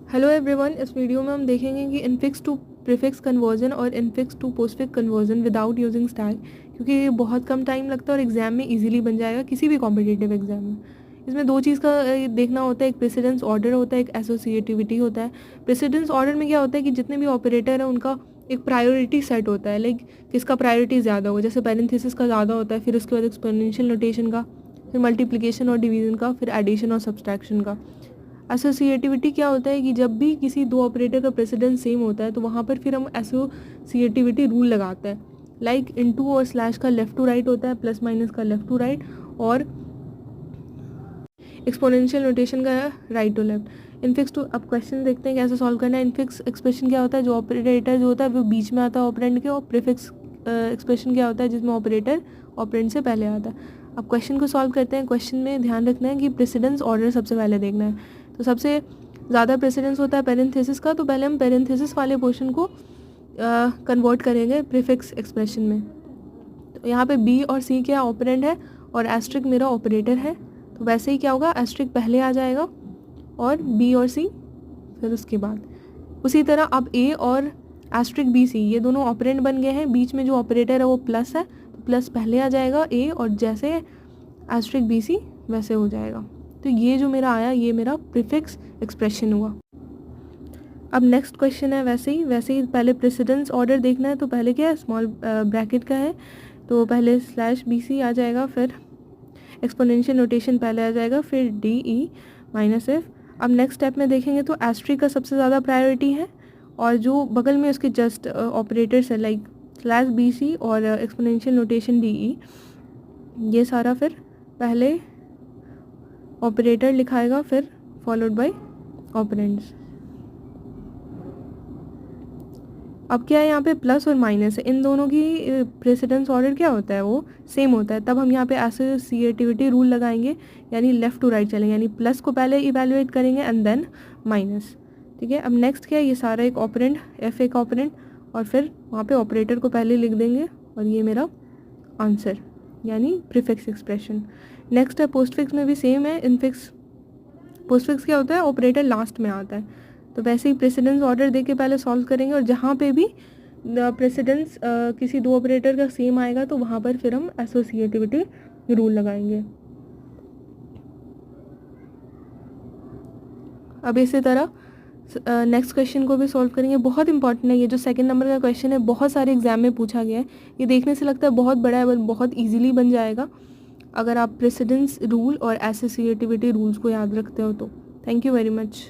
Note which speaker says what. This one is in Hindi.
Speaker 1: हेलो एवरीवन, इस वीडियो में हम देखेंगे कि इनफिक्स टू प्रीफिक्स कन्वर्जन और infix to postfix conversion without using stack, क्योंकि ये बहुत कम टाइम लगता है और एग्जाम में इजीली बन जाएगा किसी भी कॉम्पिटिटिव एग्जाम में। इसमें दो चीज़ का देखना होता है, एक प्रेसिडेंस ऑर्डर होता है, एक एसोसिएटिविटी होता है। प्रेसिडेंस ऑर्डर में क्या होता है कि जितने भी ऑपरेटर हैं उनका एक प्रायोरिटी सेट होता है, लाइक किसका प्रायोरिटी ज़्यादा होगा। जैसे पैरेंथेसिस का ज़्यादा होता है, फिर उसके बाद एक्सपोनेंशियल नोटेशन का, फिर मल्टीप्लिकेशन और डिवीजन का, फिर एडिशन और सब्सट्रैक्शन का। एसोसिएटिविटी क्या होता है कि जब भी किसी दो ऑपरेटर का प्रेसिडेंस सेम होता है तो वहाँ पर फिर हम एसोसिएटिविटी रूल लगाते हैं। लाइक इनटू और स्लैश का लेफ्ट टू राइट होता है, प्लस माइनस का लेफ्ट टू राइट, और एक्सपोनेंशियल नोटेशन का right to left. Infix to, अब क्वेश्चन देखते हैं कैसे सॉल्व करना है। इनफिक्स एक्सप्रेशन क्या होता है, जो ऑपरेटर जो होता है वो बीच में आता है ऑपरेंड के, और प्रीफिक्स एक्सप्रेशन क्या होता है जिसमें ऑपरेटर ऑपरेंड से पहले आता है। अब क्वेश्चन को सॉल्व करते हैं। क्वेश्चन में ध्यान रखना है कि प्रेसिडेंस ऑर्डर सबसे पहले देखना है। तो सबसे ज़्यादा प्रेसिडेंस होता है पैरेंथेसिस का, तो पहले हम पैरेंथेसिस वाले पोर्शन को कन्वर्ट करेंगे प्रीफिक्स एक्सप्रेशन में। तो यहाँ पे बी और सी क्या ऑपरेंड है और एस्ट्रिक मेरा ऑपरेटर है, तो वैसे ही क्या होगा, एस्ट्रिक पहले आ जाएगा और बी और सी फिर उसके बाद। उसी तरह अब ए और एस्ट्रिक बी सी ये दोनों ऑपरेंड बन गए हैं, बीच में जो ऑपरेटर है वो प्लस है, तो प्लस पहले आ जाएगा ए, और जैसे एस्ट्रिक बी सी वैसे हो जाएगा। तो ये जो मेरा आया ये मेरा प्रीफिक्स एक्सप्रेशन हुआ। अब नेक्स्ट क्वेश्चन है वैसे ही पहले प्रेसिडेंस ऑर्डर देखना है। तो पहले क्या है, स्मॉल ब्रैकेट का है, तो पहले स्लैश बी सी आ जाएगा, फिर एक्सपोनेंशियल नोटेशन पहले आ जाएगा, फिर डी ई माइनस एफ। अब नेक्स्ट स्टेप में देखेंगे तो एस्ट्रिक का सबसे ज़्यादा प्रायोरिटी है, और जो बगल में उसके जस्ट ऑपरेटर्स है लाइक स्लैश बी सी और एक्सपोनेंशियल नोटेशन डी ई, ये सारा फिर पहले ऑपरेटर लिखाएगा फिर फॉलोड बाय ऑपरेंड्स। अब क्या है, यहाँ पे प्लस और माइनस है, इन दोनों की प्रेसिडेंस ऑर्डर क्या होता है वो सेम होता है, तब हम यहाँ पे एसोसिएटिविटी रूल लगाएंगे, यानी लेफ़्ट टू राइट चलेंगे, यानी प्लस को पहले इवेलुएट करेंगे एंड देन माइनस। ठीक है, अब नेक्स्ट क्या है, ये सारा एक ऑपरेंड, एफ एक ऑपरेंड, और फिर वहाँ पे ऑपरेटर को पहले लिख देंगे, और ये मेरा आंसर यानी प्रीफिक्स एक्सप्रेशन। नेक्स्ट है पोस्टफिक्स में भी सेम है। इनफिक्स पोस्टफिक्स क्या होता है, ऑपरेटर लास्ट में आता है, तो वैसे ही प्रेसिडेंस ऑर्डर दे के पहले सॉल्व करेंगे, और जहाँ पे भी प्रेसिडेंस किसी दो ऑपरेटर का सेम आएगा तो वहाँ पर फिर हम एसोसिएटिविटी रूल लगाएंगे। अब इसी तरह नेक्स्ट क्वेश्चन को भी सॉल्व करेंगे। बहुत इंपॉर्टेंट है ये जो सेकंड नंबर का क्वेश्चन है, बहुत सारे एग्जाम में पूछा गया है। ये देखने से लगता है बहुत बड़ा है, बट बहुत इजीली बन जाएगा अगर आप प्रेसिडेंस रूल और एसोसिएटिविटी रूल्स को याद रखते हो तो। Thank you very much.